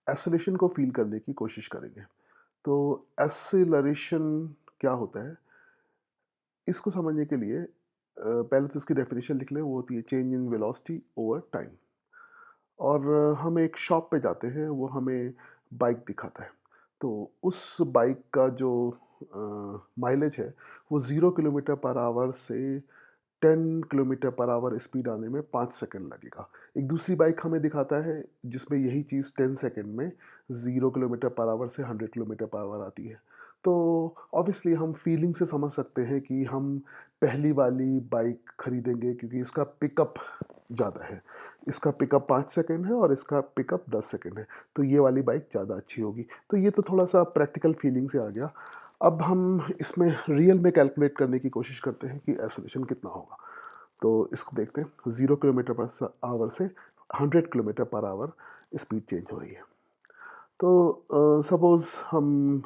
Acceleration को feel करने की कोशिश करेंगे। तो एक्सेलरेशन क्या होता है? इसको समझने के लिए पहले तो इसकी डेफ़िनेशन लिख लें, वो होती है change in velocity over time. और हम एक शॉप पे जाते हैं, वो हमें बाइक दिखाता है। तो उस बाइक का जो माइलेज है, वो 0 किलोमीटर पर आवर से 10 किलोमीटर पर आवर स्पीड आने में 5 सेकंड लगेगा। एक दूसरी बाइक हमें दिखाता है जिसमें यही चीज़ 10 सेकंड में 0 किलोमीटर पर आवर से 100 किलोमीटर पर आवर आती है। तो ऑब्वियसली हम फीलिंग से समझ सकते हैं कि हम पहली वाली बाइक खरीदेंगे क्योंकि इसका पिकअप ज़्यादा है। इसका पिकअप 5 सेकंड है और इसका पिकअप 10 सेकंड है, तो ये वाली बाइक ज़्यादा अच्छी होगी। तो ये तो थोड़ा-सा प्रैक्टिकल फीलिंग से आ गया। अब हम इसमें रियल में कैलकुलेट करने की कोशिश करते हैं कि एक्सेलरेशन कितना होगा। तो इसको देखते हैं, 0 किलोमीटर पर आवर से 100 kilometre per hour speed change हो रही है। तो सपोज़ हम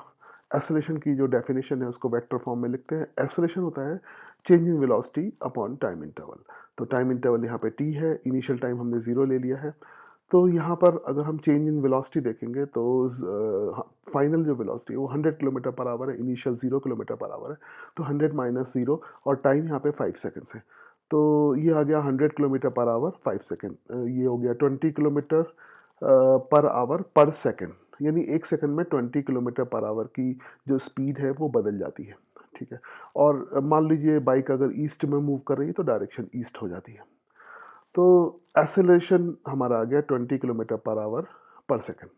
एक्सेलरेशन की जो डेफिनिशन है उसको वेक्टर फॉर्म में लिखते हैं। एक्सेलरेशन होता है change in velocity upon time interval. तो टाइम इंटरवल यहाँ पे t है, इनिशियल टाइम हमने 0 ले लिया है। तो यहाँ पर अगर हम चेंज इन वेलोसिटी देखेंगे तो फाइनल जो वेलोसिटी है वो 100 किलोमीटर पर आवर है, इनिशियल 0 किलोमीटर पर आवर है। तो 100 माइनस 0 और टाइम यहाँ पे 5 सेकंड्स है। तो ये आ गया 100 किलोमीटर पर आवर 5 सेकंड। ये हो गया 20 किलोमीटर पर आवर पर सेकंड। यानी 1 सेकंड में 20 किलोमीटर पर आवर की जो स्पीड है वो बदल जाती है, ठीक है? और मान लीजिए बाइक अगर ईस्ट में मूव कर रही है तो डायरेक्शन ईस्ट हो जाती है। तो एक्सेलरेशन हमारा आ गया 20 किलोमीटर पर आवर पर सेकंड।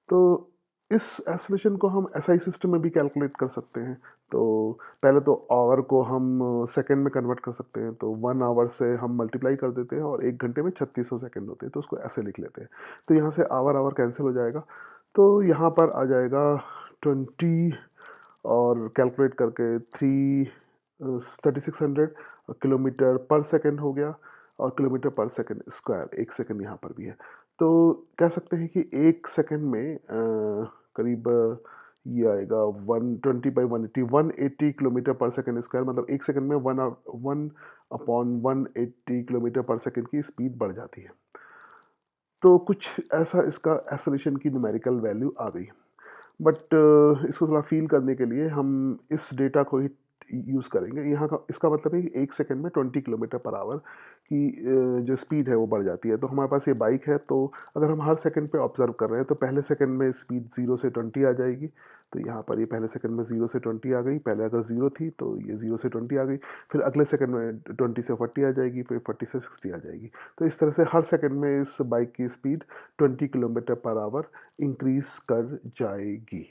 तो इस एक्सेलरेशन को हम एसआई सिस्टम में भी कैलकुलेट कर सकते हैं। तो पहले तो आवर को हम सेकंड में कन्वर्ट कर सकते हैं, तो 1 आवर से हम मल्टीप्लाई कर देते हैं और 1 घंटे में 3600 सेकंड होते हैं, तो उसको ऐसे लिख लेते हैं। तो यहाँ से आवर आवर कैंसल हो जाएगा, तो यहाँ पर आ जाएगा 20 और कैलकुलेट करके 3600 किलोमीटर पर सेकंड हो गया और किलोमीटर पर सेकंड स्क्वायर 1 सेकंड यहाँ पर भी है। तो कह सकते हैं कि 1 सेकंड में करीब ये आएगा 120/180 180 किलोमीटर पर सेकंड स्क्वायर, मतलब 1 सेकंड में 1 अपॉन 180 किलोमीटर पर सेकंड की स्पीड बढ़ जाती है। तो कुछ ऐसा इसका एक्सेलरेशन की न्यूमेरिकल वैल्यू आ गई। बट इसको थोड़ा फ़ील करने के लिए हम इस डेटा को ही यूज़ करेंगे। यहाँ का इसका मतलब है कि 1 सेकंड में 20 किलोमीटर पर आवर की जो स्पीड है वो बढ़ जाती है। तो हमारे पास ये बाइक है, तो अगर हम हर सेकंड पे ऑब्ज़र्व कर रहे हैं तो पहले सेकंड में स्पीड 0 से 20 आ जाएगी। तो यहाँ पर ये पहले सेकंड में 0 से 20 आ गई। पहले अगर 0 थी तो ये 0 से 20 आ गई। फिर अगले सेकंड में 20 से 40 आ जाएगी, फिर 40 से 60 आ जाएगी। तो इस तरह से हर सेकंड में इस बाइक की speed 20 kilometre per hour increase कर जाएगी।